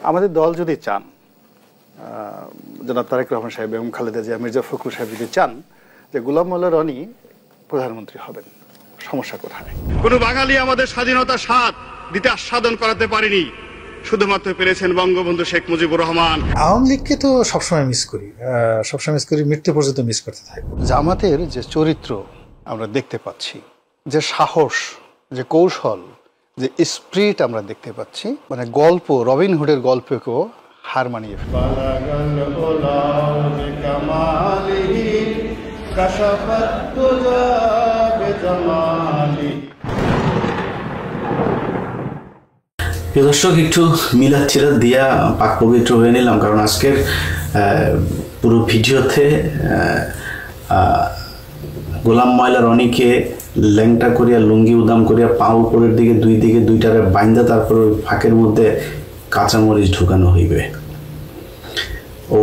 আমাদের দল যদি চান, জনাব তারেক রহমান সাহেব এবং খালেদা জিয়া, মির্জা ফখরুল সাহেব যদি চান যে গোলাম মোল্লা রনি প্রধানমন্ত্রী হবেন, সমস্যা কোথায়? কোনো বাঙালি আমাদের স্বাধীনতার স্বাদ দিতে আস্বাদন করাতে পারেনি, শুধুমাত্র পেরেছেন বঙ্গবন্ধু শেখ মুজিবুর রহমান। আওয়ামী লীগকে তো সবসময় মিস করি, মৃত্যু পর্যন্ত মিস করতে থাকবো। জামাতের যে চরিত্র আমরা দেখতে পাচ্ছি, যে সাহস, যে কৌশল, যে স্পিরিট আমরা দেখতে পাচ্ছি, মানে গল্প, রবিনহুডের গল্পকেও হার মানিয়ে ফেলে। প্রিয় দর্শক, একটু মিলাদ টিলাদ দিয়া পাক পবিত্র হয়ে নিলাম, কারণ আজকের পুরো ভিডিওতে গোলাম ময়লা রনিকে ল্যাংটা করিয়া লুঙ্গি উদাম করিয়া পা উপরের দিকে দুইটারে বাইন্দা তারপর ওই ফাঁকের মধ্যে কাঁচামরিচ ঢুকানো হইবে। ও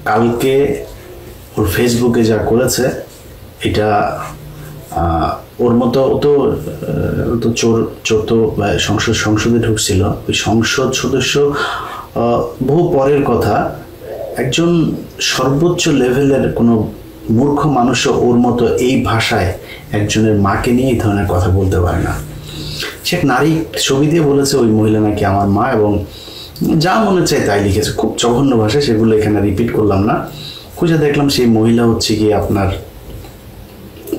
কালকে ওর ফেসবুকে যা করেছে, এটা ওর মতো ও তো চোর তো সংসদে ঢুকছিল, ওই সংসদ সদস্য বহু পরের কথা। একজন সর্বোচ্চ লেভেলের কোনো মূর্খ মানুষও ওর মতো এই ভাষায় একজনের মাকে নিয়ে এই ধরনের কথা বলতে পারে না। সে এক নারী ছবি দিয়ে বলেছে ওই মহিলা নাকি আমার মা, এবং যা মনে চায় তাই লিখেছে, খুব জঘন্য ভাষায়, সেগুলো এখানে রিপিট করলাম না। খুঁজে দেখলাম সেই মহিলা হচ্ছে কি আপনার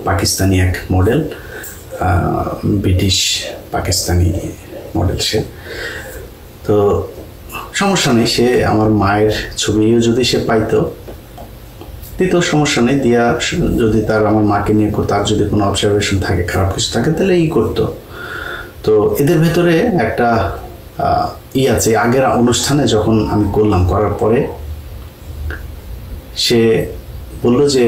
পাকিস্তানি এক মডেল, ব্রিটিশ পাকিস্তানি মডেল। সে তো সমস্যা নেই, সে আমার মায়ের ছবিও যদি সে পাইতো দিত, সমস্যা নেই, দিয়া যদি তার আমার মাকে নিয়ে তার যদি কোনো অবজারভেশন থাকে, খারাপ কিছু থাকে, তাহলে করতো। তো এদের ভেতরে একটা আছে, আগের অনুষ্ঠানে যখন আমি করলাম, করার পরে সে বলল যে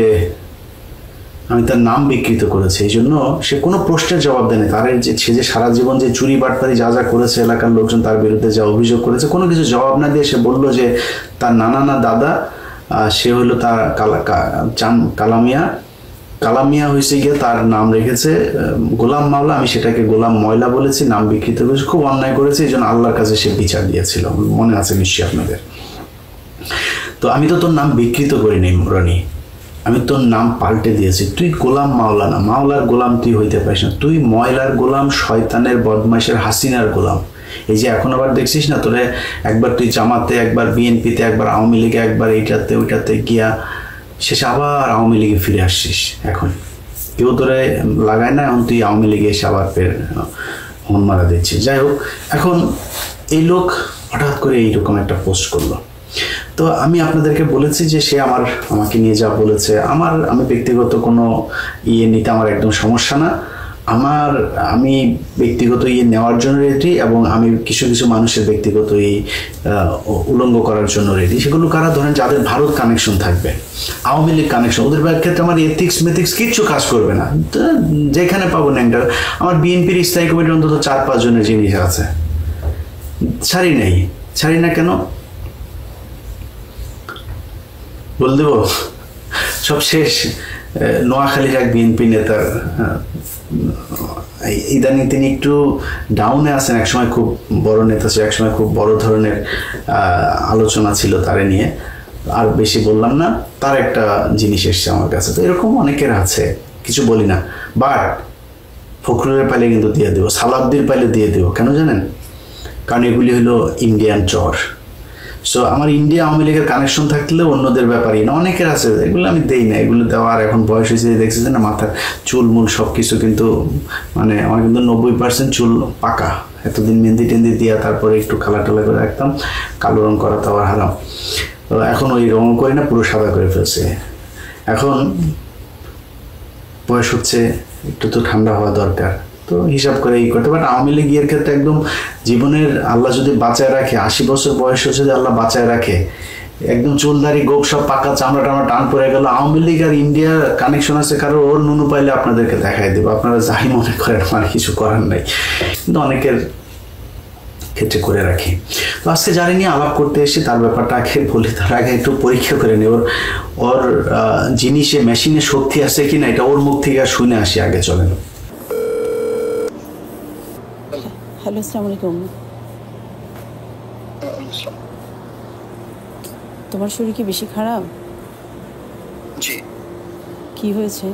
আমি তার নাম বিকৃত করেছি, এই জন্য সে কোনো প্রশ্নের জবাব দেয়নি। তার সে যে সারা জীবন যে চুরি বাটপারি যা যা করেছে, এলাকার লোকজন তার বিরুদ্ধে যা অভিযোগ করেছে, কোনো কিছু জবাব না দিয়ে সে বলল যে তার নানা দাদা, সে হলো তার কালামিয়া হয়েছে গিয়ে তার নাম রেখেছে গোলাম মাওলা, আমি সেটাকে গোলাম ময়লা বলেছি, নাম বিকৃত করেছি, খুব অন্যায় করেছে, এই জন্য আল্লাহর কাছে সে বিচার দিয়েছিল। মনে আছে নিশ্চয়ই আপনাদের। তো আমি তো তোর নাম বিকৃত করিনি রনি, আমি তোর নাম পাল্টে দিয়েছি। তুই গোলাম মাওলা না, মাওলার গোলাম তুই হইতে পারিস না, তুই ময়লার গোলাম, শয়তানের, বদমাইশের, হাসিনার গোলাম। এই যে এখন আবার দেখছিস না, তোরে একবার তুই জামাতে, একবার বিএনপিতে, একবার আওয়ামী লীগে, একবার এইটাতে ওইটাতে গিয়া শেষে আবার আওয়ামী লীগে ফিরে আসছিস। এখন কেউ তোরে লাগায় না, এখন তুই আওয়ামী লীগে এসে আবার ফের হন মারা দিচ্ছিস। যাই হোক, এখন এই লোক হঠাৎ করে এইরকম একটা পোস্ট করলো। তো আমি আপনাদেরকে বলেছি যে সে আমাকে নিয়ে যা বলেছে, আমি ব্যক্তিগত কোনো নিতে আমার একদম সমস্যা না। আমি ব্যক্তিগত নেওয়ার জন্য রেডি, এবং আমি কিছু মানুষের ব্যক্তিগত উলঙ্গ করার জন্য রেডি। সেগুলো কারা, ধরেন যাদের ভারত কানেকশন থাকবে, আওয়ামী লীগ কানেকশন, ওদের ক্ষেত্রে আমার এথিক্স মেথিক্স কিচ্ছু কাজ করবে না। যেখানে পাবো না, আমার বিএনপির স্থায়ী কমিটির অন্তত 4-5 জনের জিনিস আছে, ছাড়ি না কেন বল দেব। সব শেষ, নোয়াখালীর এক বিএনপি নেতার ইদানিং তিনি একটু ডাউনে আছেন, একসময় খুব বড় নেতা ছিল, একসময় খুব বড় ধরনের আলোচনা ছিল তারে নিয়ে, আর বেশি বললাম না। তার একটা জিনিস এসছে আমার কাছে, তো এরকম অনেকের আছে, কিছু বলি না। বাট ফখরুলের পাইলে কিন্তু দিয়ে দেবো, সালাউদ্দির পাইলে দিয়ে দেবো। কেন জানেন? কারণ এগুলি হলো ইন্ডিয়ান চর। সো আমার ইন্ডিয়া আওয়ামী লীগের কানেকশন থাকলে অন্যদের ব্যাপারই না, অনেকের আছে, এগুলো আমি দেই না। এগুলো দেওয়ার এখন বয়স হয়েছে, দেখতেছেন না, মাথার চুলমুল সব কিছু, কিন্তু মানে আমার কিন্তু 90% চুল পাকা। এতদিন মেহেন্দি টেন্দি দিয়া তারপরে একটু কালা টালা করে রাখতাম, কালো রং করা তো আবার হারাম। তো এখন ওই রং করি না, পুরো সাদা করে ফেলছে। এখন বয়স হচ্ছে, একটু তো ঠান্ডা হওয়া দরকার, তো হিসাব করে করতে। বাট আওয়ামী লীগের ক্ষেত্রে একদম জীবনের আল্লাহ যদি বাঁচায় রাখে, 80 বছর বয়সে যদি আল্লাহ বাঁচায় রাখে, একদম চুলদারি গোপ সব পাকা, চামড়া টান পড়ে গেল, আওয়ামী লীগ আর ইন্ডিয়া কানেকশন আছে কারো, ওর নুনু পাইলে আপনাদেরকে দেখাই দেবো। আপনারা যাই মনে করেন, আমার কিছু করার নাই, কিন্তু অনেকের ক্ষেত্রে করে রাখি। তো আজকে যারা নিয়ে আলাপ করতে এসে তার ব্যাপারটা আগে বলি, তার আগে একটু পরীক্ষা করে নিই ওর জিনিসে, মেশিনে শক্তি আছে কিনা, এটা ওর মুখ থেকে শুনে আসি আগে। চলেন। হ্যালো, আসসালামু আলাইকুম। তোমার শরীর কি বেশি খারাপ? জি, কি হয়েছে?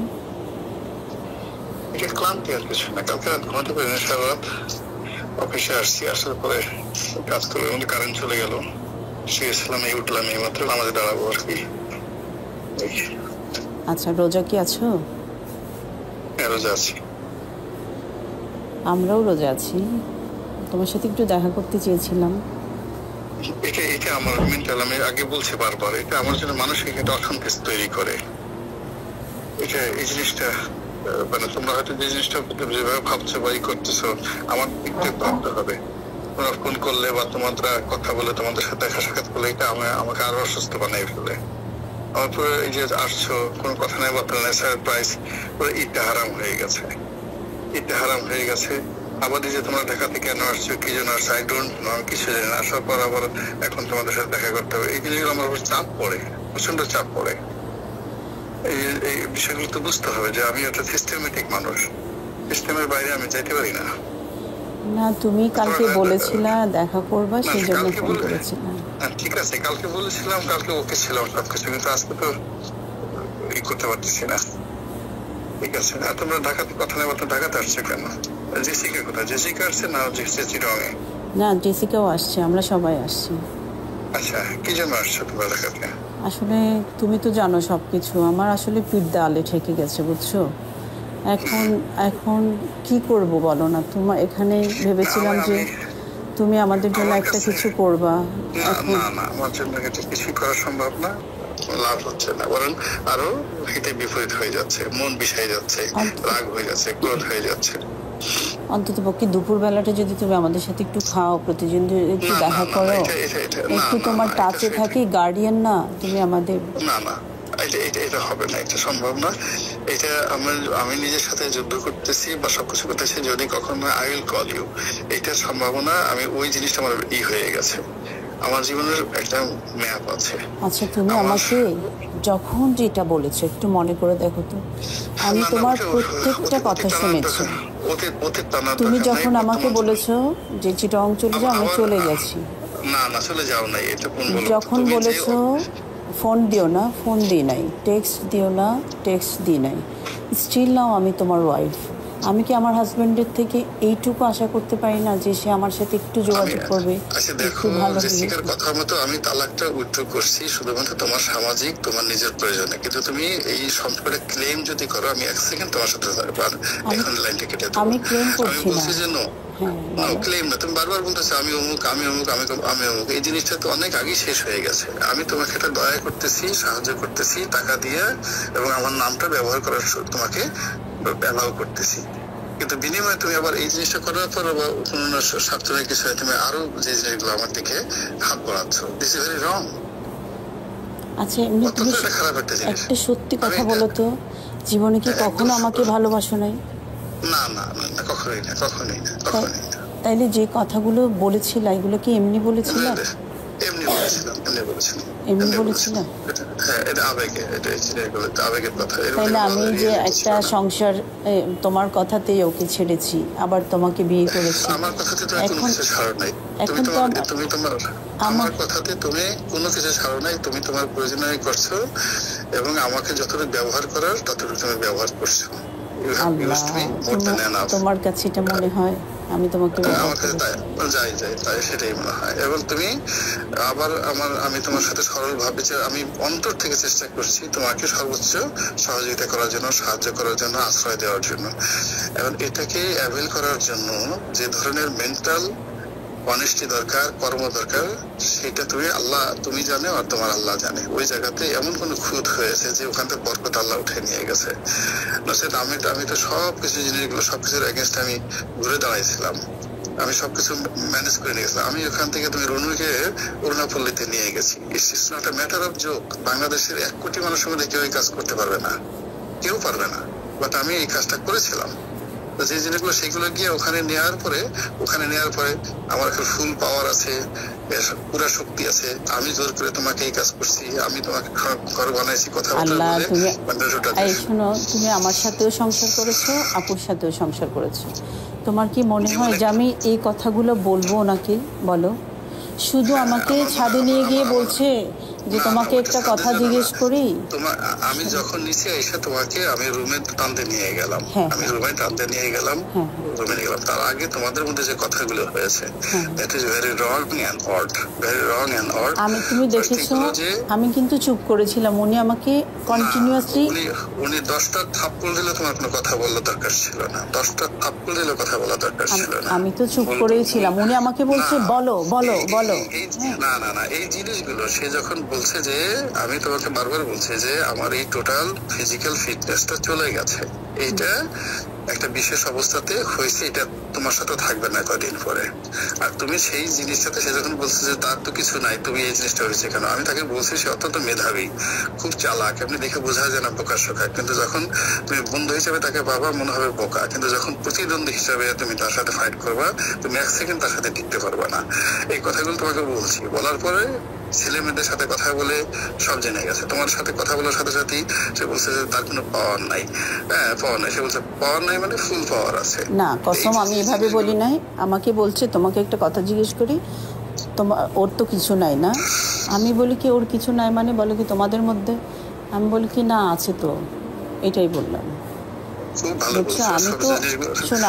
এটা ক্লান্তি আর কিছু না। কালকে রাত ঘুমাতে পারিনি, সারা রাত অফিসে আসছি, আসার পরে কাজ করে কারেন্ট চলে গেল, শুয়েছিলাম, এই উঠলাম, এই মাত্র আমাদের দাঁড়াবো আর কি। আচ্ছা, রোজা কি আছো? রোজা আছি। আমরাও রোজা আছি। তোমার সাথে একটু দেখা করতে চেয়েছিলাম। এটা আমার মেন্টাল, আমি আগে বলছি বারবার, এটা আমার জন্য মানসিক একটা অশান্তি তৈরি করে। এই জিনিসটা মানে তোমরা হয়তো যে জিনিসটা যেভাবে ভাবছো বা করতেছো, আমার দিকটা ভাবতে হবে। তোমরা ফোন করলে বা তোমরা কথা বলে তোমাদের সাথে দেখা সাক্ষাৎ করলে এটা আমাকে আরো অসুস্থ বানাই ফেলে। আমার পুরো এই যে আসছো, কোনো কথা নাই, বার্তা নাই, সারপ্রাইজ, পুরো ঈদটা হারাম হয়ে গেছে। ঈদটা হারাম হয়ে গেছে। আবার এই যে তোমরা ঢাকাতে কেন আসছো, কি জন্য আসছো, আই ডোন্ট নো, আমি কিছু জানি না। আসার পর আবার এখন তোমাদের সাথে দেখা করতে হবে, এই জিনিসগুলো আমার উপর চাপ পড়ে, প্রচন্ড চাপ পড়ে। এই বিষয়গুলো তো বুঝতে হবে যে আমি একটা সিস্টেমেটিক মানুষ, সিস্টেমের বাইরে আমি যাইতে পারি না। না, তুমি কালকে বলেছিলা দেখা করবা, সেই জন্য ফোন করেছিলাম। ঠিক আছে, কালকে বলেছিলাম, কালকে ওকে ছিলাম সবকিছু, কিন্তু আজকে তো করতে পারতেছি না। ঠিক আছে, আর তোমরা ঢাকাতে কথা নেই, ঢাকাতে আসছে কেন? জেসিকা কোথায়? জেসিকা আসছে না চিটংয়ে? না, জেসিকাও আসছে, আমরা সবাই আসছি। আচ্ছা, কি জন্য আসছো তোমরা ঢাকাতে? আসলে তুমি তো জানো সবকিছু, আমার আসলে পিঠ দেয়ালে ঠেকে গেছে, বুঝছো। এখন কি করব বলো না। তোমার এখানে ভেবেছিলাম যে তুমি আমাদের জন্য একটা কিছু করবা। না, আমার জন্য এটা কিছুই করা সম্ভব না, লাভ হচ্ছে না, বরং আরো হিতে বিপরীত হয়ে যাচ্ছে, মন বিষাই যাচ্ছে, রাগ হয়ে যাচ্ছে, ক্রোধ হয়ে যাচ্ছে। অন্তত পক্ষে দুপুর বেলাটা যদি তুমি আমাদের সাথে একটু খাও, প্রতিদিন একটু দেখা করো, একটু তোমার টাচে থাকি, গার্ডিয়ান না তুমি আমাদের। না, এটা হবে না, এটা সম্ভব না। এটা আমি নিজের সাথে যুদ্ধ করতেছি বা সবকিছু করতেছি, যদি কখনো আই উইল কল ইউ, এটার সম্ভাবনা, আমি ওই জিনিসটা আমার হয়ে গেছে, আমার জীবনের একটা ম্যাপ আছে। আচ্ছা, তুমি আমাকে যখন যেটা বলেছো একটু মনে করে দেখো তো, আমি তোমার প্রত্যেকটা কথা শুনেছি। তুমি যখন আমাকে বলেছো যে চিটং চলে যাও, আমি চলে গেছি। না, চলে যাও নাই, এটা কোন বলো? যখন বলেছো ফোন দিও না, ফোন দিই নাই, টেক্সট দিও না, টেক্সট দিই নাই, স্টিল নাও আমি তোমার ওয়াইফ। আমি কি আমার হাজবেন্ডের থেকে এইটুকু আশা করতে পারি না যে সে আমার সাথে একটু যোগাযোগ করবে? আচ্ছা দেখো, জেসিকার কথা মতো আমি তালাকটা উইথড্র করছি শুধুমাত্র তোমার সামাজিক, তোমার নিজের প্রয়োজনে, কিন্তু তুমি এই সম্পর্কে ক্লেম যদি করো, আমি এক সেকেন্ড তোমার সাথে এখন লাইনটা কেটে দেবো। আমি ক্লেম করছি না, যে ক্লেম না, তুমি বারবার বলতেছো আমি অমুক, আমি অমুক, আমি অমুক। এই জিনিসটা তো অনেক আগেই শেষ হয়ে গেছে। আমি তোমাকে একটা দয়া করতেছি, সাহায্য করতেছি টাকা দিয়ে, এবং আমার নামটা ব্যবহার করার তোমাকে অ্যালাউ করতেছি, কিন্তু বিনিময়ে তুমি আবার এই জিনিসটা করার পর বা কোনো স্বার্থের কিছু তুমি আরো যে জিনিসগুলো আমার দিকে হাত বাড়াচ্ছ, দিস ইজ ভেরি রং। আচ্ছা, এমনি তুমি একটা সত্যি কথা বলো তো, জীবনে কি কখনো আমাকে ভালোবাসো নাই? না, কখনোই না। তাইলে যে কথাগুলো বলেছিল এগুলো কি এমনি বলেছিল? এমনি বলেছিলাম। হ্যাঁ, এটা আবেগে, আবেগের কথা। তাইলে আমি যে একটা সংসার তোমার কথাতেই ওকে ছেড়েছি, আবার তোমাকে বিয়ে করেছি, আমার কথাতে তুমি কোনো কিছু ছাড়ো নাই। তুমি তোমার আমার কথাতে তুমি কোনো কিছু ছাড়ো নাই। তুমি তোমার প্রয়োজনীয় করছো, এবং আমাকে যতটুকু ব্যবহার করার ততটুকু তুমি ব্যবহার করছো। তোমার কাছে এটা মনে হয় আমি তোমাকে তাই সেটাই মনে হয়। এবং তুমি আবার আমি তোমার সাথে সরল ভাবে যে আমি অন্তর থেকে চেষ্টা করছি তোমাকে সর্বোচ্চ সহযোগিতা করার জন্য, সাহায্য করার জন্য, আশ্রয় দেওয়ার জন্য, এবং এটাকে অ্যাভেল করার জন্য যে ধরনের মেন্টাল অনেস্টি দরকার, কর্ম দরকার, সেটা তুমি জানে আর তোমার আল্লাহ জানে। ওই জায়গাতে এমন কোন খুঁত হয়েছে যে ওখান থেকে বরকত আল্লাহ উঠে নিয়ে গেছে। আমি তো সবকিছু জিনিসগুলো, সবকিছুর এগেনস্ট আমি ঘুরে দাঁড়াইছিলাম, আমি সবকিছু ম্যানেজ করে নিয়ে গেছিলাম। আমি ওখান থেকে তুমি রনুকে অরুণাপল্লীতে নিয়ে গেছি। It's not a matter of joke. বাংলাদেশের 1 কোটি মানুষের মধ্যে কেউ এই কাজ করতে পারবে না, কেউ পারবে না, বাট আমি এই কাজটা করেছিলাম। যে জিনিসগুলো সেগুলো গিয়ে ওখানে নেওয়ার পরে আমার একটা ফুল পাওয়ার আছে, পুরা শক্তি আছে। আমি জোর করে তোমাকে এই কাজ করছি, আমি তোমাকে ঘর বানাইছি, কথা শোনো, তুমি আমার সাথেও সংসার করেছো, আপুর সাথেও সংসার করেছো। তোমার কি মনে হয় যে আমি এই কথাগুলো বলবো নাকি? বলো, শুধু আমাকে ছাদে নিয়ে গিয়ে বলছে যে তোমাকে একটা কথা জিজ্ঞেস করি। আমি যখন নিচে এসে তোমাকে আমি রুমে টানতে নিয়ে গেলাম, আমি রুমে টানতে নিয়ে গেলাম, রুমে নিয়ে গেলাম, তার আগে তোমাদের মধ্যে যে কথাগুলো হয়েছে that is very wrong and odd, very wrong and odd. আমি, তুমি দেখেছো আমি কিন্তু চুপ করেছিলাম, উনি আমাকে কন্টিনিউয়াসলি উনি 10টা থাপ্পড় দিলে তোমার কোনো কথা বলার দরকার ছিল না, 10টা থাপ্পড় দিলে কথা বলার দরকার ছিল না। আমি তো চুপ করেই ছিলাম, উনি আমাকে বলছে বলো বলো বলো। না না না, এই জিনিসগুলো সে যখন বলছে যে আমি তোমাকে বারবার বলছি যে আমার এই টোটাল ফিজিক্যাল ফিটনেসটা চলে গেছে, এইটা একটা বিশেষ অবস্থাতে হয়েছে, এটা তোমার সাথে থাকবে না কদিন পরে। আর তুমি সেই জিনিসটাতে সে যখন বলছে যে তার তো কিছু নাই, তুমি এই জিনিসটা হয়েছে কেন, আমি তাকে বলছি সে অত্যন্ত মেধাবী, খুব চালাক, এমনি দেখে বোঝা যায় না বোকা শোকা, কিন্তু যখন তুমি বন্ধু হিসেবে তাকে বাবা মনে হবে বোকা, কিন্তু যখন প্রতিদ্বন্দ্বী হিসাবে তুমি তার সাথে ফাইট করবা, তুমি এক সেকেন্ড তার সাথে টিকতে পারবা না। এই কথাগুলো তোমাকে বলছি, বলার পরে ছেলে মেয়েদের সাথে কথা বলে সব জেনে গেছে। তোমার সাথে কথা বলার সাথে সাথেই সে বলছে যে তার কোনো পাওয়ার নাই, পাওয়ার নাই, সে বলছে পাওয়ার নাই মানে ফুল পাওয়ার আছে। না কসম আমি এভাবে বলি নাই, আমাকে বলছে তোমাকে একটা কথা জিজ্ঞেস করি, তোমার ওর তো কিছু নাই না। আমি বলি কি ওর কিছু নাই মানে, বলো কি তোমাদের মধ্যে, আমি বলি কি না আছে তো, এটাই বললাম। বুঝছো, আমি তো শোনো,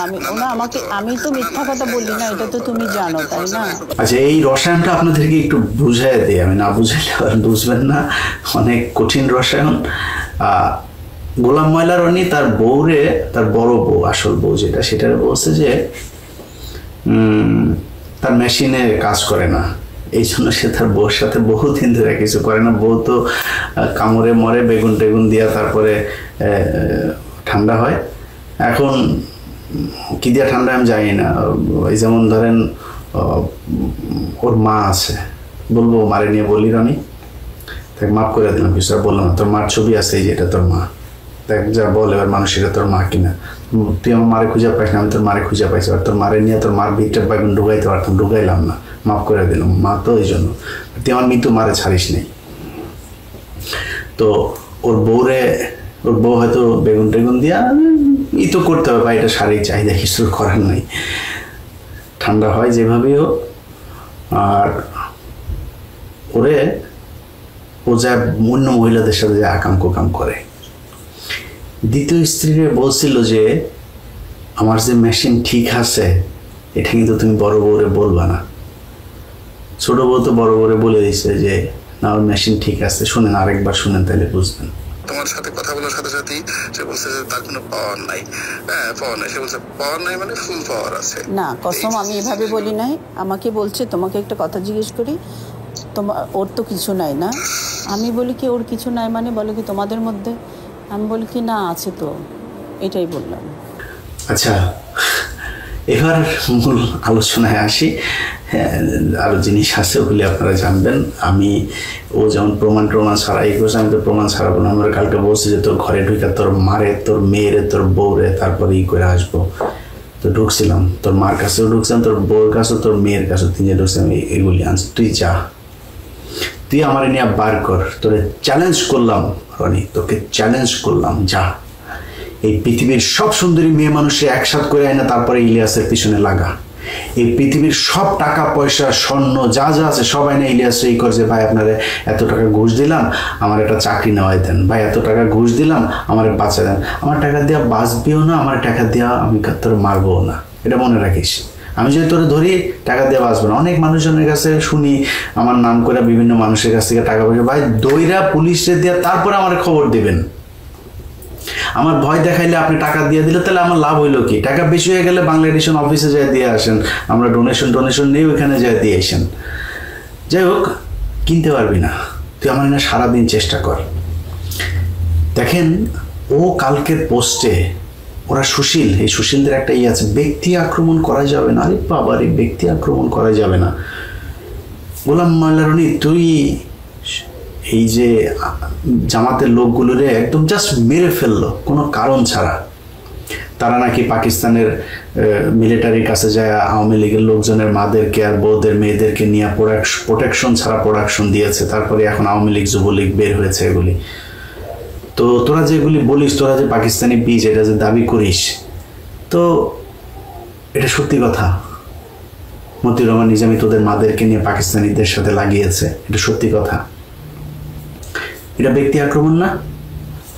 আমি তো মিথ্যা কথা বলি না, এটা তো তুমি জানো তাই না। আচ্ছা, এই রসায়নটা আপনাদেরকে একটু বুঝাই দিই, আমি না বুঝাইলে আর বুঝবেন না, অনেক কঠিন রসায়ন। গোলাম ময়লা রনি তার বউরে, তার বড় বউ, আসল বউ যেটা, সেটা বলছে যে তার মেশিনে কাজ করে না, এই জন্য সে তার বউর সাথে বহুদিন ধরে কিছু করে না। বউ তো কামড়ে মরে বেগুন টেগুন দিয়া, তারপরে ঠান্ডা হয়। এখন কি দিয়া ঠান্ডা আমি জানি না, এই যেমন ধরেন ওর মা আছে, বলবো মারে নিয়ে বলি রনি, তাকে মাফ করে দিলাম, কিছু আর বললাম না, তোর মার ছবি আছে এই যে এটা তোর মা, দেখ যা বল এবার মানুষ এটা তোর মা কিনা, তুই আমার মারে খুঁজে পাইস না, আমি তোর মারে খুঁজে পাইছি, আর তোর মারে নিয়ে তোর মার ভিতরে বেগুন ঢুকাইতে পারতাম, ঢুকাইলাম না, মাফ করে দিলাম, মা তো এই জন্য, তুই আমার মৃত্যু মারে ছাড়িস নেই। তো ওর বউ হয়তো বেগুন টেগুন দিয়া ই তো করতে হবে, বা এটা শারীরিক চাহিদা, কিছু করার নাই, ঠান্ডা হয় যেভাবেই হোক। আর ওরে ও যা অন্য মহিলাদের সাথে যে আকাম কোকাম করে। দ্বিতীয় স্ত্রীরে বলছিল যে আমার যে মেশিন ঠিক আছে এটা কিন্তু তুমি বড় বউরে বলবা না। ছোট বউ তো বড় বউরে বলে দিচ্ছে যে না ওর মেশিন ঠিক আছে, শুনেন আরেকবার শুনেন তাহলে বুঝবেন। তোমার সাথে কথা বলার সাথে সাথেই সে বলছে যে তার কোনো পাওয়ার নাই, পাওয়ার নাই, সে বলছে পাওয়ার নাই মানে ফুল পাওয়ার আছে। না কসম আমি এভাবে বলি নাই, আমাকে বলছে তোমাকে একটা কথা জিজ্ঞেস করি, তোমার ওর তো কিছু নাই না। আমি বলি কি ওর কিছু নাই মানে, বলো কি তোমাদের মধ্যে, আমি বলি কি না আছে তো, এটাই বললাম। আচ্ছা, এবার মূল আলোচনায় আসি। আরো জিনিস আছে ওগুলি আপনারা জানবেন। ও যেমন প্রমাণ ছাড়া এই করছে, আমি তো প্রমাণ ছাড়াবো না। আমরা কালকে বলছি যে তোর ঘরে ঢুকে তোর মারে, তোর মেয়েরে, তোর বউরে তারপরে ই করে আসবো। তো ঢুকছিলাম, তোর মার কাছেও ঢুকছিলাম, তোর বউর কাছেও, তোর মেয়ের কাছেও, তিনজে ঢুকছিলাম, এগুলি আনছি। তুই যা, তুই আমার নিয়ে বার কর, তোরে চ্যালেঞ্জ করলাম রনি, তোকে চ্যালেঞ্জ করলাম, যা এই পৃথিবীর সব সুন্দরী মেয়ে মানুষে একসাথ করে আয় না, তারপরে ইলিয়াসের পিছনে লাগা। এই পৃথিবীর সব টাকা পয়সা স্বর্ণ যা যা আছে সবাই না ইলিয়াস এই করছে, ভাই আপনারা এত টাকা ঘুষ দিলাম, আমার একটা চাকরি নেওয়াই দেন, ভাই এত টাকা ঘুষ দিলাম, আমার বাঁচা দেন। আমার টাকা দেওয়া বাঁচবেও না, আমার টাকা দেওয়া আমি তোর মারবো না, এটা মনে রাখিস। আমি যদি তোরে ধরি টাকা দেওয়া বাঁচবো না। অনেক মানুষজনের কাছে শুনি আমার নাম করে বিভিন্ন মানুষের কাছ থেকে টাকা পয়সা, ভাই দইরা পুলিশে দেওয়া তারপরে আমার খবর দেবেন। আমার ভয় দেখাইলে আপনি টাকা দিয়ে দিলে তাহলে আমার লাভ হইলো কি? টাকা বেশি হয়ে গেলে বাংলা এডিশন অফিসে যাই দিয়ে আসেন, আমরা ডোনেশন নিয়ে ওইখানে যাই দিয়ে আসেন। যাই হোক, কিনতে পারবি না, তুই আমার না সারাদিন চেষ্টা কর। দেখেন ও কালকের পোস্টে, ওরা সুশীল, এই সুশীলদের একটা ইয়ে আছে, ব্যক্তি আক্রমণ করা যাবে না। আরে বাবা রে, ব্যক্তি আক্রমণ করা যাবে না। গোলাম ময়লা রনি, তুই এই যে জামাতের লোকগুলোরে একদম জাস্ট মেরে ফেললো কোনো কারণ ছাড়া। তারা নাকি পাকিস্তানের মিলিটারির কাছে যায় আওয়ামী লীগের লোকজনের মাদেরকে আর বউদের মেয়েদেরকে নিয়ে প্রোটেকশন ছাড়া প্রোডাকশন দিয়েছে, তারপরে এখন আওয়ামী লীগ যুবলীগ বের হয়েছে এগুলি। তো তোরা যেগুলি বলিস, তোরা যে পাকিস্তানি বীজ এটা যে দাবি করিস, তো এটা সত্যি কথা। মতিউর রহমান নিজামী তোদের মাদেরকে নিয়ে পাকিস্তানিদের সাথে লাগিয়েছে, এটা সত্যি কথা। এটা ব্যক্তি আক্রমণ না?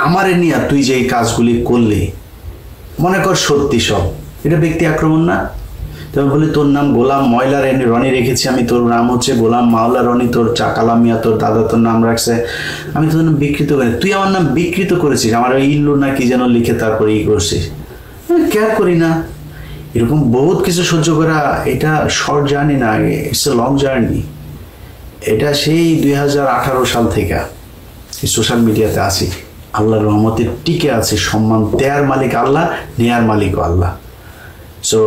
আমারে নিয়ে তুই যে এই কাজগুলি করলি, মনে কর সত্যি সব, এটা ব্যক্তি আক্রমণ না? তবে বলি তোর নাম গোলাম ময়লা রনি রেখেছি আমি, তোর নাম হচ্ছে গোলাম মাওলা রনি, তোর কালাম মিয়া তোর দাদা তোর নাম রাখছে, আমি তোর নাম বিকৃত করি, তুই আমার নাম বিকৃত করেছিস, আমার ইল্লু না কি যেন লিখে তারপরে করছিস, কেয়ার করি না। এরকম বহুত কিছু সহ্য করা, এটা শর্ট জার্নি না, ইটস এ লং জার্নি। এটা সেই 2018 সাল থেকে সোশ্যাল মিডিয়াতে আছি, আল্লাহর রহমতে টিকে আছে। সম্মান দেয়ার মালিক আল্লাহ, নেয়ার মালিকও আল্লাহ। সো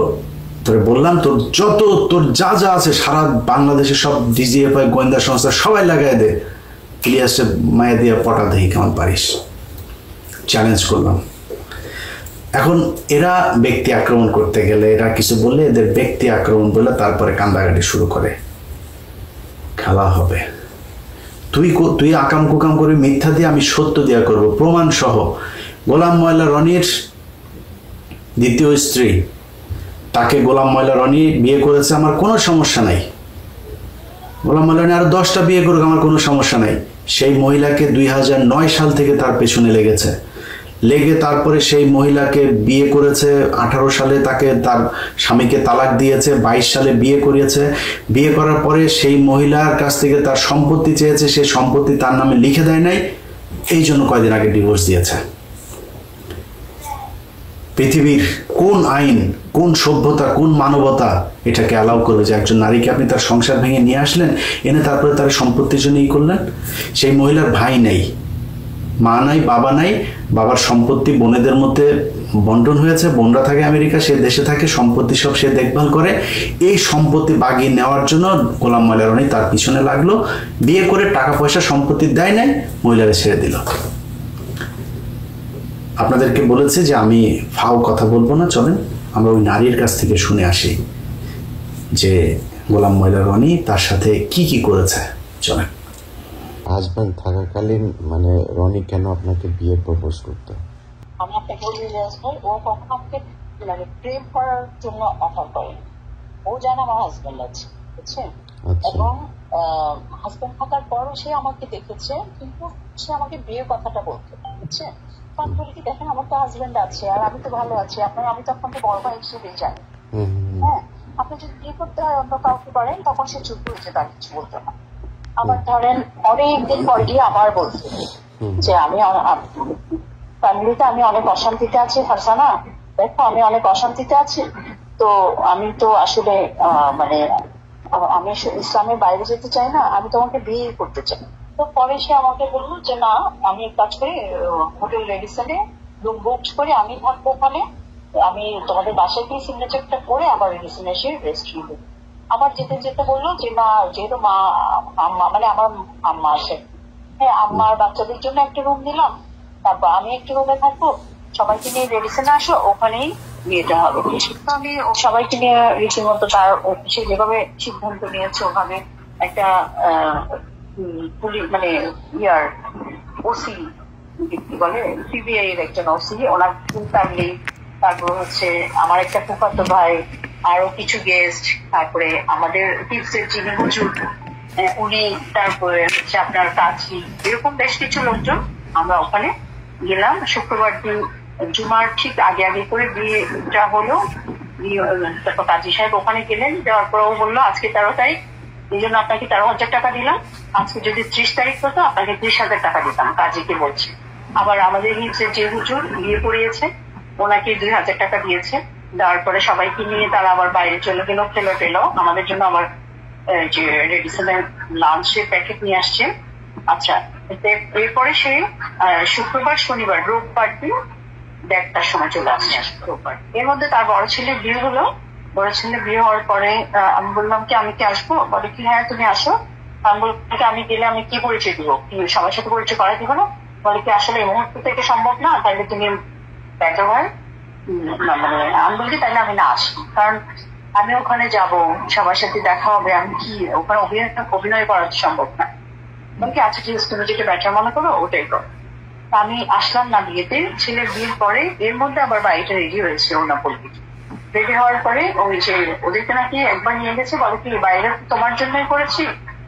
তোরে বললাম, তোর যা যা আছে সারা বাংলাদেশের সব ডিজিএফআই গোয়েন্দা সংস্থা সবাই লাগাই দে, ইলিয়াসে মায়া দিয়ে পটা দেখি কেমন পারিস, চ্যালেঞ্জ করলাম। এখন এরা ব্যক্তি আক্রমণ করতে গেলে, এরা কিছু বললে এদের ব্যক্তি আক্রমণ বলে তারপরে কান্দাকাটি শুরু করে। খেলা হবে, তুই আকাম কুকাম করে মিথ্যা দিয়ে, আমি সত্য দিয়া করব, প্রমাণ সহ। গোলাম ময়লা রনির দ্বিতীয় স্ত্রী, তাকে গোলাম ময়লা রনি বিয়ে করেছে, আমার কোনো সমস্যা নাই। গোলাম ময়লা রনি আরো 10টা বিয়ে করুক, আমার কোনো সমস্যা নাই। সেই মহিলাকে 2009 সাল থেকে তার পেছনে লেগে তারপরে সেই মহিলাকে বিয়ে করেছে। 18 সালে তাকে তার স্বামীকে তালাক দিয়েছে, 22 সালে বিয়ে করিয়েছে। বিয়ে করার পরে সেই মহিলার কাছ থেকে তার সম্পত্তি চেয়েছে, সেই সম্পত্তি তার নামে লিখে দেয় নাই, এই জন্য কয়দিন আগে ডিভোর্স দিয়েছে। পৃথিবীর কোন আইন, কোন সভ্যতা, কোন মানবতা এটাকে অ্যালাউ করবে যে একজন নারীকে আপনি তার সংসার ভেঙে নিয়ে আসলেন, এনে তারপরে তার সম্পত্তির জন্য করলেন? সেই মহিলার ভাই নেই, মা নাই, বাবা নাই, বাবার সম্পত্তি বোনেদের মধ্যে বন্টন হয়েছে, বোনরা থাকে আমেরিকা, সে দেশে থাকে, সম্পত্তি সব সে দেখভাল করে। এই সম্পত্তি বাগিয়ে নেওয়ার জন্য গোলাম ময়লা রনি তার পিছনে লাগলো, বিয়ে করে টাকা পয়সা সম্পত্তি দেয় নাই, মহিলারা ছেড়ে দিল। আপনাদেরকে বলেছে যে আমি ফাও কথা বলবো না, চলেন আমরা ওই নারীর কাছ থেকে শুনে আসি যে গোলাম ময়লা রনি তার সাথে কি করেছে। চলেন। হাজবেন্ড থাকাকালীন মানে রনি কেন আপনাকে বিয়ে প্রপোজ করতো? আমি আপনাকে বলি ভাই, ও কখনো আমাকে মানে প্রেম করার জন্য অফার করে। ও জানে আমার হাজবেন্ড আছে, বুঝছেন? এবং হাজবেন্ড থাকার পরও সে আমাকে দেখেছে, কিন্তু সে আমাকে বিয়ের কথাটা বলতো, বুঝছেন? আমি বলি কি, দেখেন আমার তো হাজবেন্ড আছে আর আমি তো ভালো আছি, আমি তো আপনাকে বড় ভাই হিসেবেই জানি। হ্যাঁ, আপনি যদি বিয়ে করতে হয় অন্য কাউকে পারেন, তখন সে চুপ হয়েছে, তার কিছু বলতো না। আবার ধরেন অনেকদিন পর গিয়ে আবার বলছে যে আমি ফ্যামিলিতে আমি অনেক অশান্তিতে আছি, ফারজানা দেখো আমি অনেক অশান্তিতে আছি, তো আমি তো আসলে মানে আমি ইসলামের বাইরে যেতে চাই না, আমি তোমাকে বিয়ে করতে চাই। তো পরে সে আমাকে বললো যে না, আমি এক কাজ করি, হোটেল রেডিসনে রুম বুক করে আমি থাকবো ওখানে, আমি তোমাদের বাসায় গিয়ে সিগনেচারটা করে আবার রেডিসনে এসে রেস্ট নিব। আবার যেতে বললো যে না, যেহেতু মা মানে আমার আম্মা আছে, হ্যাঁ আম্মার বাচ্চাদের জন্য একটা রুম নিলাম, তারপর আমি একটা রুমে থাকবো, সবাইকে নিয়ে রেডিসনে আসো, ওখানেই বিয়েটা হবে। তো আমি সবাইকে নিয়ে রীতিমতো তার সে যেভাবে সিদ্ধান্ত নিয়েছে ওভাবে একটা মানে ওসি বলে সিবিআই এর একজন ওসি, ওনার ফুল ফ্যামিলি, তারপর হচ্ছে আমার একটা ফুফাতো ভাই, আরো কিছু গেস্ট, তারপরে আমাদের টিপসের যিনি হুজুর উনি, তারপরে হচ্ছে আপনার কাছি, এরকম বেশ কিছু লোকজন আমরা ওখানে গেলাম। শুক্রবার দিন জুমার ঠিক আগে করে বিয়েটা হলো। তারপর কাজী সাহেব ওখানে গেলেন, যাওয়ার পর ও বললো আজকে 13 তারিখ, এই জন্য আপনাকে 13,000 টাকা দিলাম, আজকে যদি 30 তারিখ হতো আপনাকে 30,000 টাকা দিতাম, কাজীকে বলছি। আবার আমাদের হিপসের যে হুজুর বিয়ে পড়িয়েছে ওনাকে 2,000 টাকা দিয়েছে। দেওয়ার পরে সবাইকে নিয়ে তারা আবার বাইরে চলে গেল, খেলো আমাদের জন্য আবার যে রেডিসনের লাঞ্চের প্যাকেট নিয়ে আসছে। আচ্ছা, এরপরে সে শুক্রবার শনিবার রোববার দিন 1:30টার সময় চলে আসছে রোববার। এর মধ্যে তার বড় ছেলে বিয়ে হলো। বড় ছেলে বিয়ে হওয়ার পরে আমি বললাম কি আমি কি আসবো? বলে কি হ্যাঁ তুমি আসো। আমি বললাম আমি গেলে আমি কি পরিচয় দিব, কি সবার সাথে পরিচয় করা দিব না? বলে কি আসলে এই মুহূর্ত থেকে সম্ভব না, তাহলে তুমি বেটার হয় মানে আমি বলি তাহলে আমি না আসি, কারণ আমি ওখানে যাব, সবার সাথে দেখা হবে, আমি কি ওখানে অভিনয় করা সম্ভব না। বলকি আচ্ছা ঠিক আছে, তুমি যেটা বেটার মনে করো ওটাই করো। আমি আসলাম না বিয়েতে। ছেলের বিয়ের পরে এর মধ্যে আবার বাড়িটা রেডি হয়েছে ওনা পল্লী, রেডি হওয়ার পরে ওই যে ওদেরকে নাকি একবার নিয়ে গেছে, বলে কি বাইরে তোমার জন্যই করেছি,